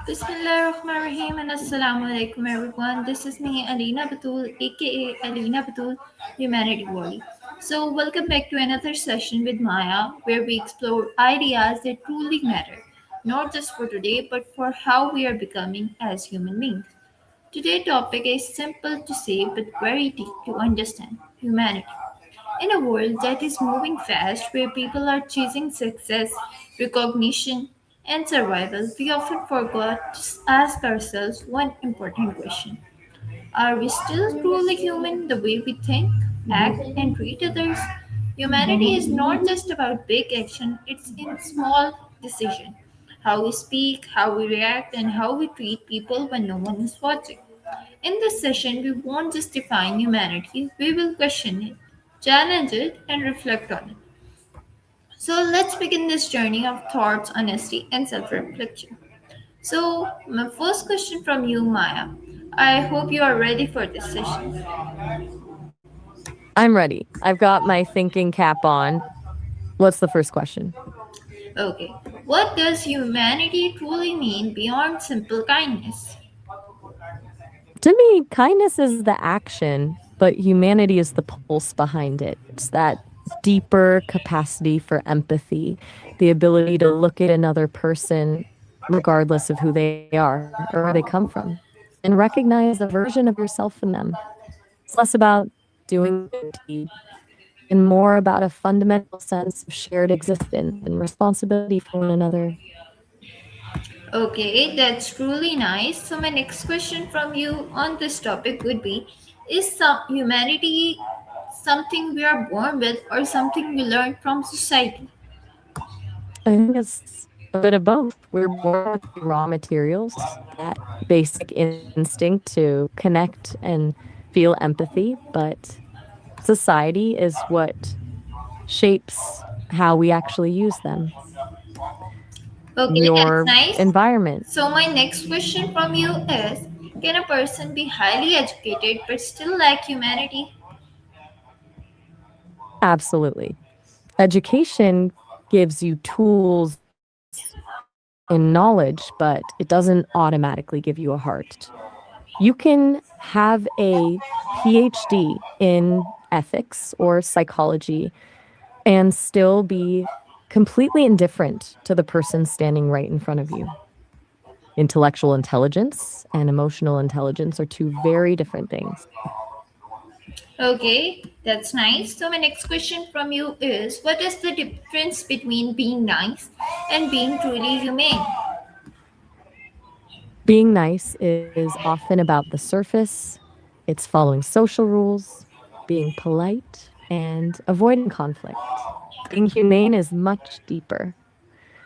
Bismillahirrahmanirrahim and Assalamu alaikum everyone. This is me Alina Batul aka Alina Batul Humanity Wali. So welcome back to another session with Maya where we explore ideas that truly matter, not just for today but for how we are becoming as human beings. Today's topic is simple to say but very deep to understand humanity. In a world that is moving fast, where people are chasing success, recognition, and survival, we often forget to ask ourselves one important question. Are we still truly human the way we think, act, and treat others? Humanity is not just about big action, it's in small decisions. How we speak, how we react, and how we treat people when no one is watching. In this session, we won't just define humanity, we will question it, challenge it, and reflect on it. So, let's begin this journey of thoughts, honesty, and self reflection. So, my first question from you, Maya. I hope you are ready for this session. I'm ready. I've got my thinking cap on. What's the first question? Okay, what does humanity truly mean beyond simple kindness? To me, kindness is the action, but humanity is the pulse behind it. It's that deeper capacity for empathy, the ability to look at another person, regardless of who they are or where they come from, and recognize a version of yourself in them. It's less about doing a good deed and more about a fundamental sense of shared existence and responsibility for one another. Okay, that's truly nice. So, my next question from you on this topic would be: is humanity something we are born with or something we learn from society? I think it's a bit of both. We're born with the raw materials, that basic instinct to connect and feel empathy, but society is what shapes how we actually use them. Okay, that's Your nice. environment, So, my next question from you is: can a person be highly educated but still lack humanity? absolutely. Education gives you tools and knowledge, but it doesn't automatically give you a heart. You can have a PhD in ethics or psychology and still be completely indifferent to the person standing right in front of you. Intellectual intelligence and emotional intelligence are two very different things. Okay, that's nice. So, my next question from you is: what is the difference between being nice and being truly humane? Being nice is often about the surface, it's following social rules, being polite, and avoiding conflict. Being humane is much deeper.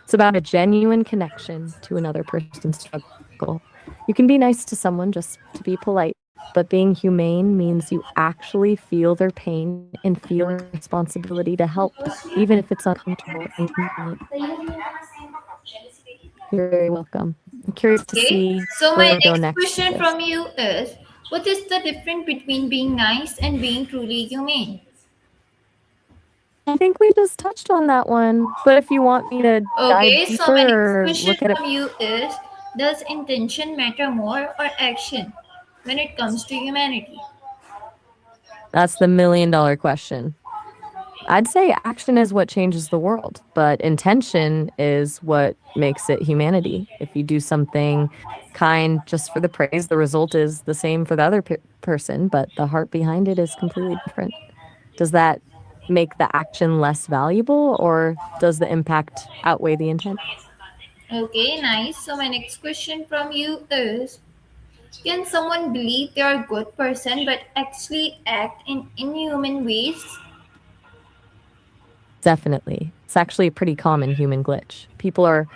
It's about a genuine connection to another person's struggle. You can be nice to someone just to be polite, but being humane means you actually feel their pain and feel a responsibility to help, even if it's uncomfortable and inconvenient. You're very welcome. I'm curious to Okay, see so where my we go next next with question this. from you is: what is the difference between being nice and being truly humane? I think we just touched on that one, but if you want me to dive Okay, so my next deeper or question look at it, from you is: does intention matter more or action when it comes to humanity? that's the $1 million question. I'd say action is what changes the world, but intention is what makes it humanity. If you do something kind just for the praise, the result is the same for the other person, but the heart behind it is completely different. Does that make the action less valuable or does the impact outweigh the intent? Okay, nice. So my next question from you is: can someone believe they are a good person but actually act in inhuman ways? Definitely. It's actually a pretty common human glitch. People are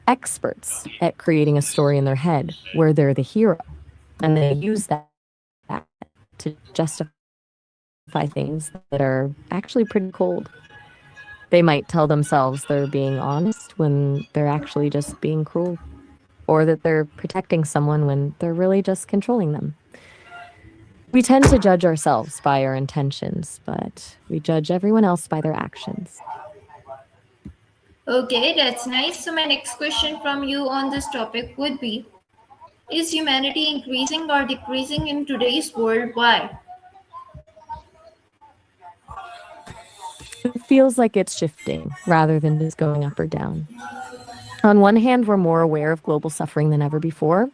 experts at creating a story in their head where they're the hero, and they use that to justify things that are actually pretty cold. They might tell themselves they're being honest when they're actually just being cruel, or that they're protecting someone when they're really just controlling them. We tend to judge ourselves by our intentions, but we judge everyone else by their actions. Okay, that's nice. So my next question from you on this topic would be: Is humanity increasing or decreasing in today's world? Why? It feels like it's shifting rather than just going up or down. On one hand, we're more aware of global suffering than ever before.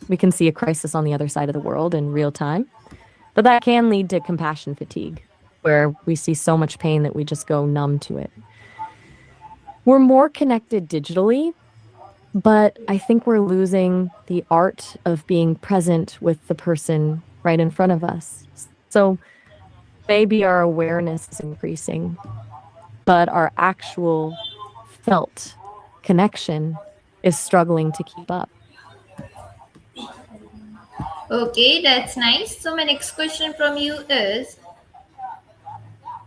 We can see a crisis on the other side of the world in real time, but that can lead to compassion fatigue, where we see so much pain that we just go numb to it. We're more connected digitally, but I think we're losing the art of being present with the person right in front of us. So maybe our awareness is increasing, but our actual felt connection is struggling to keep up. Okay, that's nice. So, my next question from you is: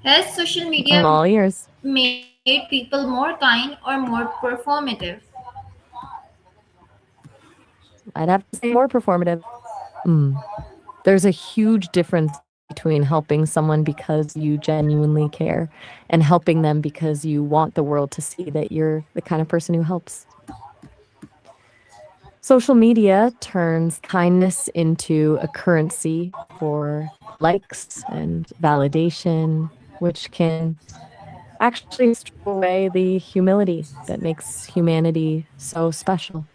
has social I'm media all ears. made people more kind or more performative? I'd have to say more performative. Mm. There's a huge difference between helping someone because you genuinely care and helping them because you want the world to see that you're the kind of person who helps. Social media turns kindness into a currency for likes and validation, which can actually strip away the humility that makes humanity so special.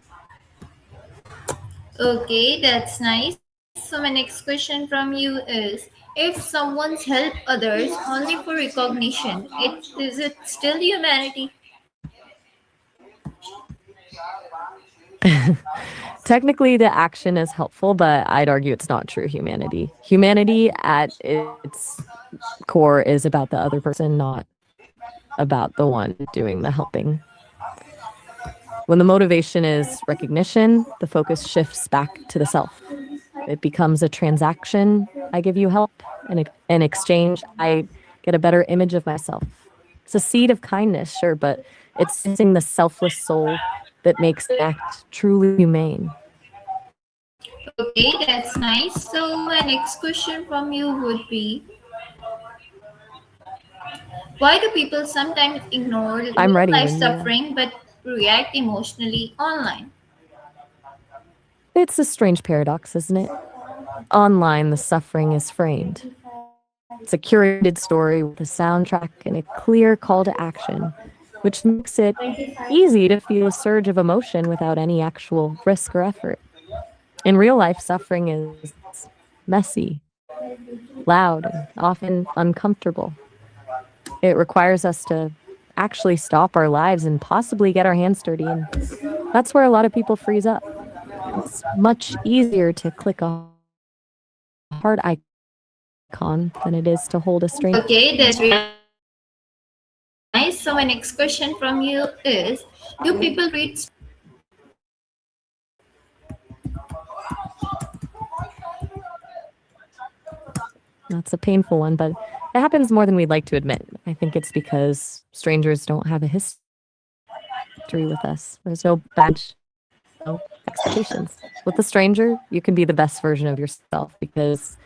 Okay, that's nice. So, my next question from you is: if someone's help others only for recognition, is it still humanity? Technically, the action is helpful, but I'd argue it's not true humanity. Humanity at its core is about the other person, not about the one doing the helping. When the motivation is recognition, the focus shifts back to the self. It becomes a transaction. I give you help, and in exchange, I get a better image of myself. It's a seed of kindness, sure, but it's sensing the selfless soul that makes an act truly humane. Okay, that's nice. So, my next question from you would be: why do people sometimes ignore I'm real ready life when you are. suffering but react emotionally online? It's a strange paradox, isn't it? Online, the suffering is framed. It's a curated story with a soundtrack and a clear call to action, which makes it easy to feel a surge of emotion without any actual risk or effort. In real life, suffering is messy, loud, and often uncomfortable. It requires us to actually stop our lives and possibly get our hands dirty, and that's where a lot of people freeze up. It's much easier to click a heart icon than it is to hold a stranger hand. Okay, that's really nice. So, my next question from you is: do people treat That's a painful one, but it happens more than we'd like to admit. I think it's because strangers don't have a history with us. There's no baggage, no expectations. With a stranger, you can be the best version of yourself because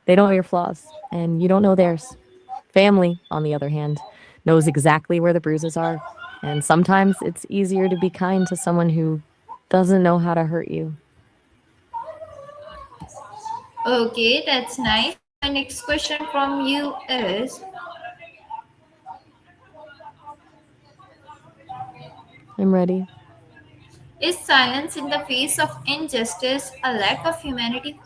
they don't know your flaws and you don't know theirs. Family, on the other hand, knows exactly where the bruises are. And sometimes it's easier to be kind to someone who doesn't know how to hurt you. Okay, that's nice. So, my next question from you is: I'm ready. is silence in the face of injustice a lack of humanity?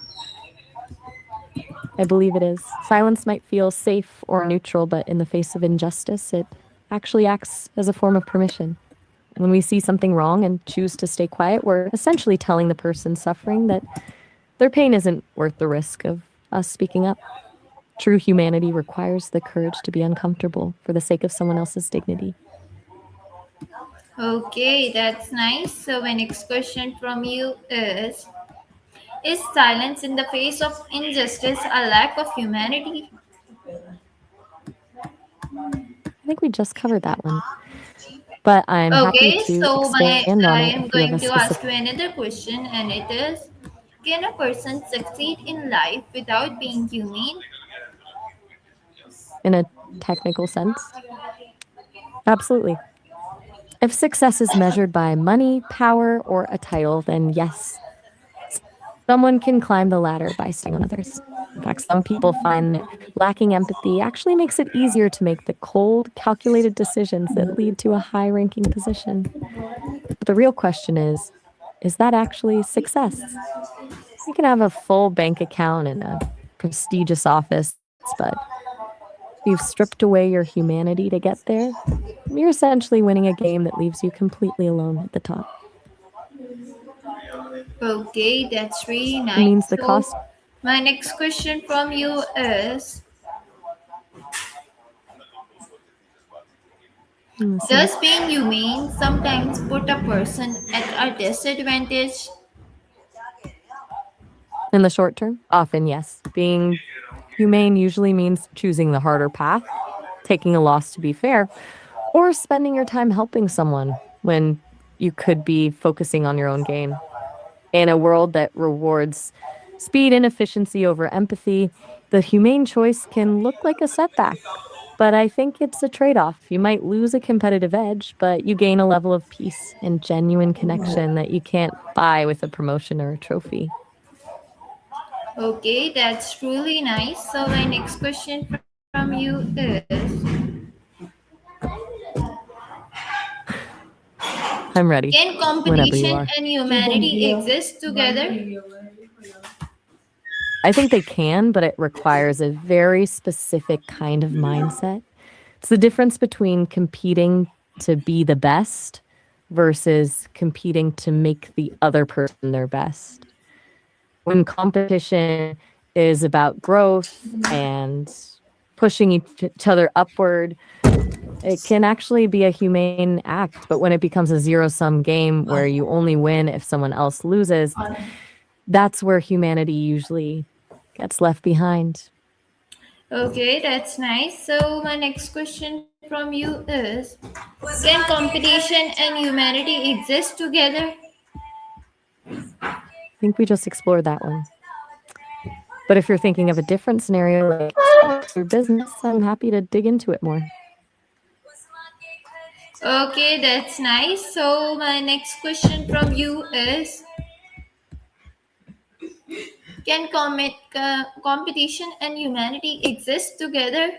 I believe it is. Silence might feel safe or neutral, but in the face of injustice, it actually acts as a form of permission. When we see something wrong and choose to stay quiet, we're essentially telling the person suffering that their pain isn't worth the risk of us speaking up. True humanity requires the courage to be uncomfortable for the sake of someone else's dignity. Okay, that's nice. So, my next question from you is silence in the face of injustice a lack of humanity? I think we just covered that one, but I'm happy Okay, to so expand on it I if you am have a going to specific. ask you another question, and it is: can a person succeed in life without being humane? In a technical sense? Absolutely. If success is measured by money, power, or a title, then yes, Someone can climb the ladder by staying on others. In fact, some people find that lacking empathy actually makes it easier to make the cold, calculated decisions that lead to a high ranking position. But the real question is that actually success? You can have a full bank account and a prestigious office, but if you've stripped away your humanity to get there, you're essentially winning a game that leaves you completely alone at the top. Okay, that's really It nice. means the So, cost. my next question from you is: Listen. does being humane sometimes put a person at a disadvantage? In the short term, often yes. Being humane usually means choosing the harder path, taking a loss to be fair, or spending your time helping someone when you could be focusing on your own gain. In a world that rewards speed and efficiency over empathy, the humane choice can look like a setback. But I think it's a trade off. You might lose a competitive edge, but you gain a level of peace and genuine connection that you can't buy with a promotion or a trophy. Okay, that's really nice. So, my next question from you is: I'm ready can whenever you competition are. and humanity exist together? I think they can, but it requires a very specific kind of mindset. It's the difference between competing to be the best versus competing to make the other person their best. When competition is about growth and pushing each other upward, it can actually be a humane act. But when it becomes a zero sum game where you only win if someone else loses, that's where humanity usually gets left behind. Okay, that's nice. So, my next question from you is: can competition and humanity exist together? I think we just explored that one. But if you're thinking of a different scenario like sports or business, I'm happy to dig into it more. Okay, that's nice. So, my next question from you is: can competition and humanity exist together?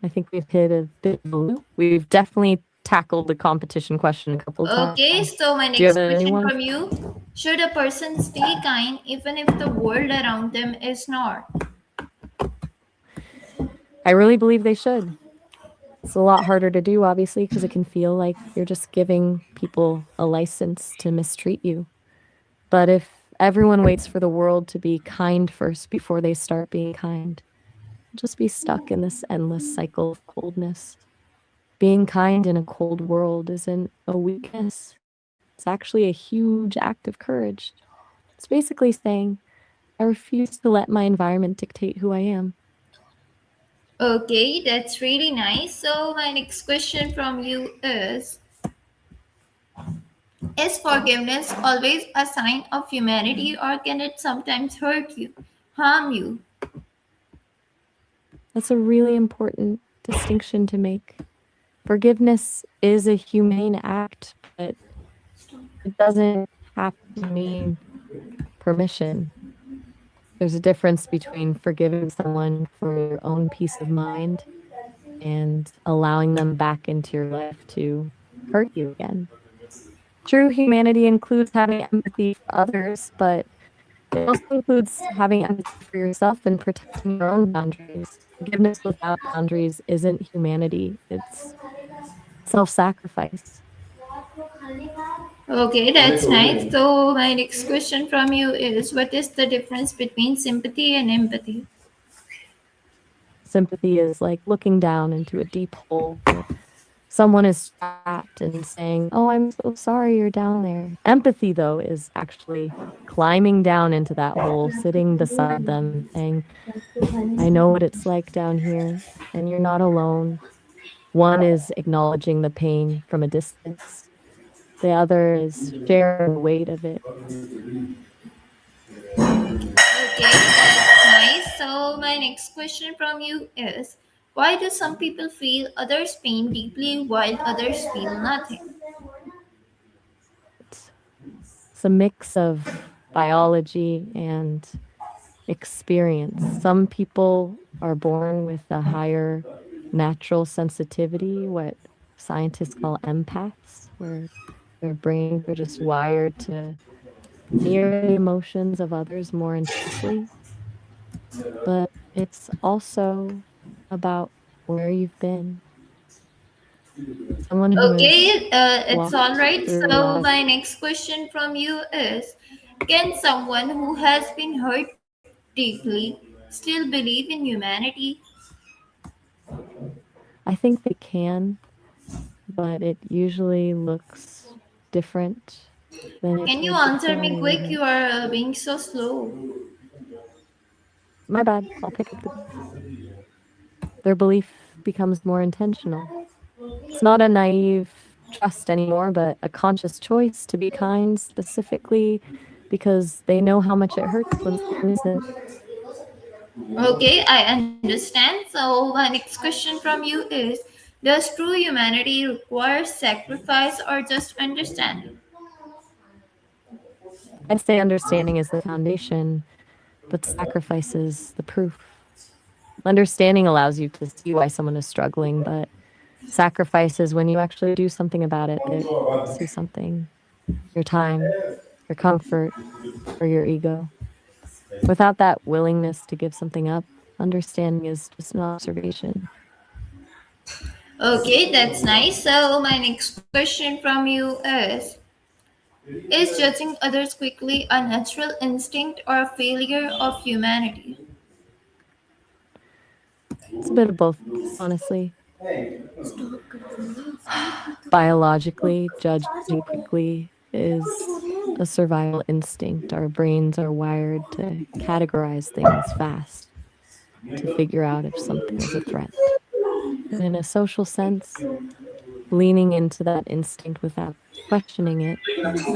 I think we've hit a bit of a loop. We've definitely tackled the competition question a couple of Okay, times. so my Do you have next a new question one? from you: should a person stay kind even if the world around them is not? I really believe they should. It's a lot harder to do, obviously, because it can feel like you're just giving people a license to mistreat you. But if everyone waits for the world to be kind first before they start being kind, we'll just be stuck in this endless cycle of coldness. Being kind in a cold world isn't a weakness. It's actually a huge act of courage. It's basically saying, I refuse to let my environment dictate who I am. Okay, that's really nice. So, my next question from you is forgiveness always a sign of humanity, or can it sometimes hurt you, harm you? That's a really important distinction to make. Forgiveness is a humane act, but it doesn't have to mean permission. There's a difference between forgiving someone for your own peace of mind and allowing them back into your life to hurt you again. True humanity includes having empathy for others, but it also includes having empathy for yourself and protecting your own boundaries. Forgiveness without boundaries isn't humanity, it's self sacrifice. Okay, that's nice. So, my next question from you is: what is the difference between sympathy and empathy? Sympathy is like looking down into a deep hole where someone is trapped and saying, "Oh, I'm so sorry you're down there." Empathy, though, is actually climbing down into that hole, sitting beside them and saying, "I know what it's like down here, and you're not alone." One is acknowledging the pain from a distance, the other is sharing the weight of it. Okay, that's nice. So, my next question from you is: why do some people feel others' pain deeply while others feel nothing? It's a mix of biology, and experience. Some people are born with a higher natural sensitivity, what scientists call empaths, where their brains are just wired to mirror the emotions of others more intensely. But it's also about where you've been. Someone who has Okay, it's all walked right. through a So, lot of my next question from you is, can someone who has been hurt deeply still believe in humanity? I think they can, but it usually looks different than it Can you did answer before me they were quick? hurt. You are being so slow. My bad, I'll pick up the pace. Their belief becomes more intentional. It's not a naive trust anymore, but a conscious choice to be kind specifically because they know how much it hurts when someone isn't. Okay, I understand. So, my next question from you is, does true humanity require sacrifice or just understanding? I'd say understanding is the foundation, but sacrifice is the proof. Understanding allows you to see why someone is struggling, but sacrifice is when you actually do something about it, that it costs you something, your time, your comfort, or your ego. Without that willingness to give something up, understanding is just an observation. Okay, that's nice. So, my next question from you is judging others quickly a natural instinct or a failure of humanity? It's a bit of both, honestly. Biologically, judging quickly is a survival instinct. Our brains are wired to categorize things fast, to figure out if something is a threat. And in a social sense, leaning into that instinct without questioning it is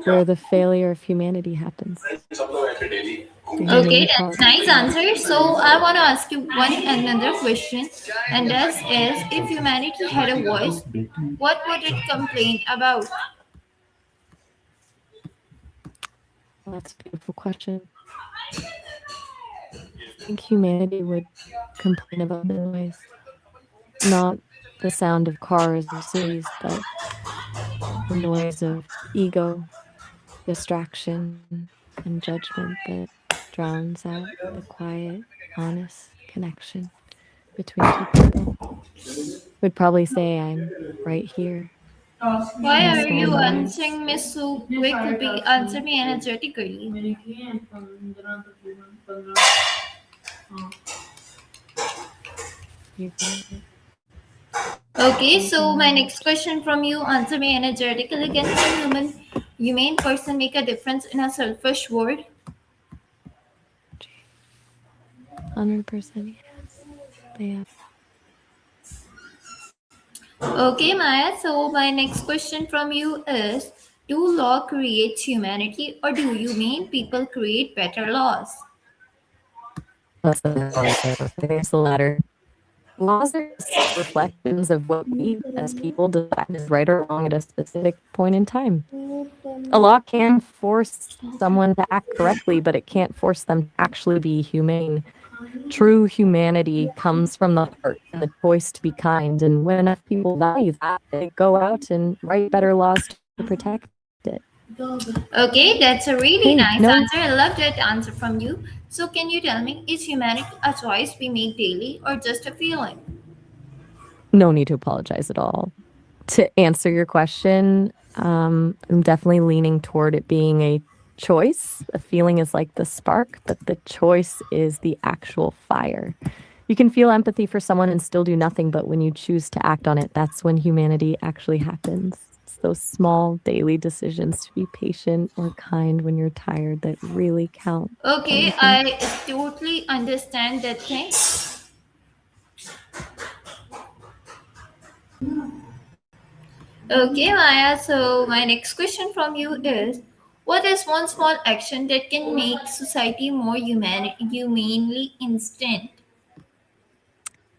where the failure of humanity happens, the Okay, human that's part. nice answer. So I want to ask you one another question, and that is, if humanity had a voice, what would it complain about? Well, that's a beautiful question. I think humanity would complain about the noise, not the sound of cars or cities, but the noise of ego, distraction, and judgment that drowns out the quiet, honest connection between two people. Would probably say, I'm right here Why in the are small you moments. answering me so quickly? Answer me energetically. You got it. Okay, Thank you so very my next much. question from you, answer me energetically. Can a humane person make a difference in a selfish world? 100% yes. They have. Okay, Maya. So my next question from you is, do law create humanity or do you mean people create better laws? That's the middle layer. I think it's the latter. Laws are just reflections of what we as people decide is right or wrong at a specific point in time. A law can force someone to act correctly, but it can't force them to actually be humane. True humanity comes from the heart and the choice to be kind. And when enough people value that, they go out and write better laws to protect it. Okay, that's a really Hey, nice no, answer. I love that answer from you. So can you tell me, is humanity a choice we make daily or just a feeling? no need to apologize at all. To answer your question, I'm definitely leaning toward it being a choice. A feeling is like the spark, but the choice is the actual fire. You can feel empathy for someone and still do nothing, but when you choose to act on it, that's when humanity actually happens. It's those small daily decisions to be patient or kind when you're tired that really count, don't you Okay, think? I totally understand that thing. Okay, Maya. So my next question from you is, what is one small action that can make society more humanely instant?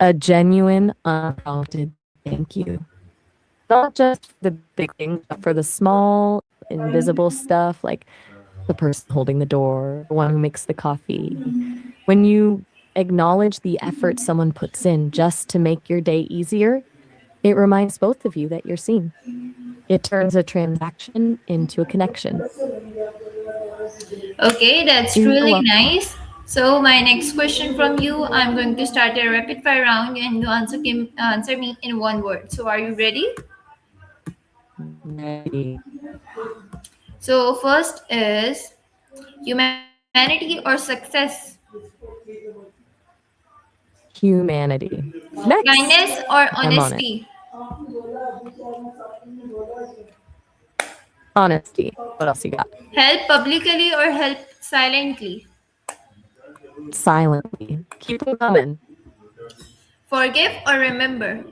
A genuine, unprompted thank you. Not just for the big things, but for the small, invisible stuff like the person holding the door, the one who makes the coffee. When you acknowledge the effort someone puts in just to make your day easier, it reminds both of you that you're seen. It turns a transaction into a connection. Okay, that's You're really welcome. nice. So my next question from you, I'm going to start a rapid fire round and you answer me in one word. So are you ready? Ready. So first is humanity or success, Humanity. kindness Next. or I'm on it. honesty, Honesty. What else you got? help publicly or help silently, Silently. Keep them coming. forgive or remember,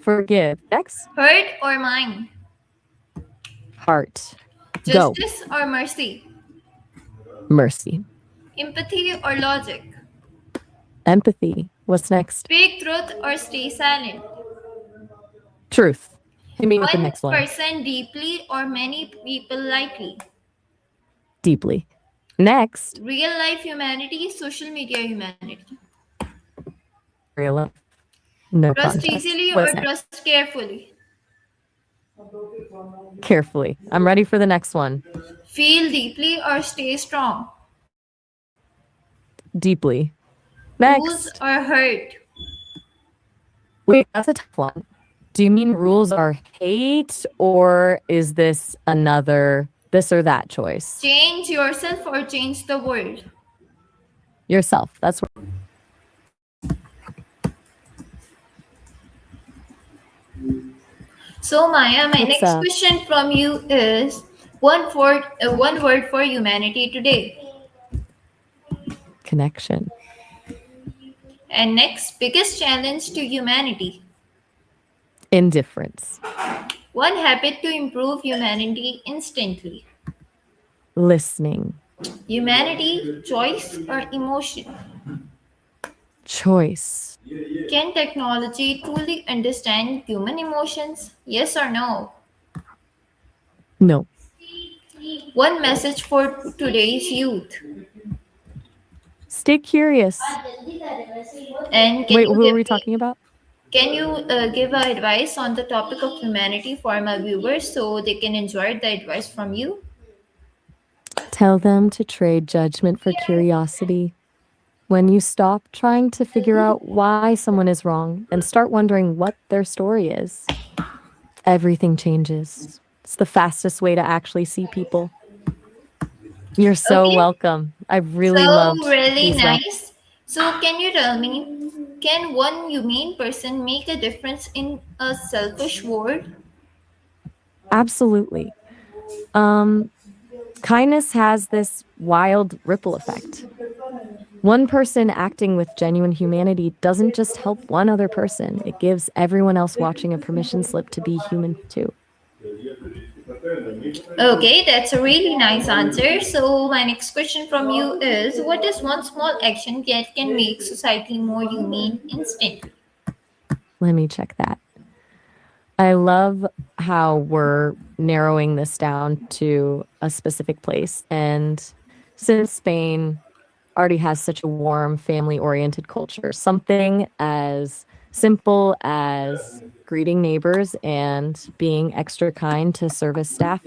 Forgive. Next. hurt or mind, Heart. Go. justice or mercy, Mercy. empathy or logic, Empathy. What's next? speak truth or stay silent, Truth. Hit me with the one next one. person deeply or many people lightly, Deeply. Next. real life humanity, social media humanity, Real life. No trust context. easily or What's next? trust carefully, Carefully. I'm ready for the next one. feel deeply or stay strong, Deeply. rules Next. or hurt, Wait, that's a tough one. Do you mean rules are hate, or is this another this or that choice? change yourself or change the world. Yourself. That's what. So Maya, my What's next question from you is one word for humanity today. connection? And next, biggest challenge to humanity. Indifference. One habit to improve humanity instantly. Listening. Humanity, choice, or emotion? Choice. Can technology truly understand human emotions? Yes or no? No. One message for today's youth. Stay curious. And Wait, who are we talking about? can you give advice on the topic of humanity for my viewers so they can enjoy the advice from you? Tell them to trade judgment for curiosity. When you stop trying to figure out why someone is wrong and start wondering what their story is, everything changes. It's the fastest way to actually see people. You're so Okay, welcome. I really so loved really these rounds. nice. So, can you tell me, can one humane person make a difference in a selfish world? Absolutely. Um, kindness has this wild ripple effect. One person acting with genuine humanity doesn't just help one other person, it gives everyone else watching a permission slip to be human too. Okay, that's a really nice answer. So, my next question from you is what is one small action that can make society more humane instantly? Let me check that. I love how we're narrowing this down to a specific place. And since Spain already has such a warm, family oriented culture, something as simple as greeting neighbors and being extra kind to service staff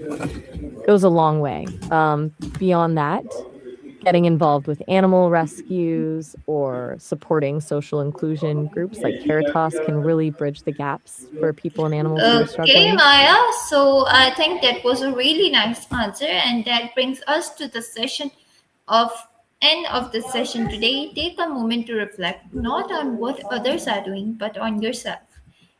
goes a long way. Beyond that, getting involved with animal rescues or supporting social inclusion groups like Caritas can really bridge the gaps for people and animals who are Okay, struggling. Maya. So I think that was a really nice answer, and that brings us to the session of end of the session today. Take a moment to reflect not on what others are doing, but on yourself.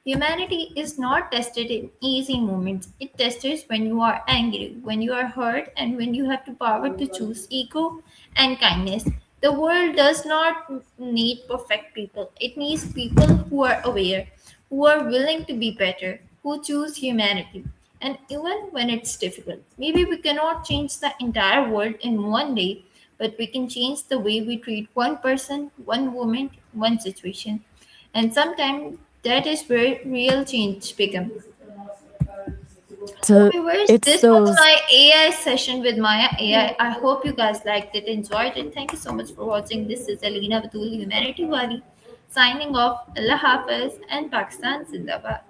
Humanity is not tested in easy moments. It tests when you are angry, when you are hurt, and when you have the power to choose ego and kindness. The world does not need perfect people. It needs people who are aware, who are willing to be better, who choose humanity. And even when it's difficult, maybe we cannot change the entire world in one day, but we can change the way we treat one person, one woman, one situation. And sometimes that is where real change begins. So to viewers, it's this was those my AI session with Maya AI. I hope you guys liked it, enjoyed it. Thank you so much for watching. This is Alina Batul, Humanity Wali, signing off. Allah Hafiz and Pakistan Zindabad.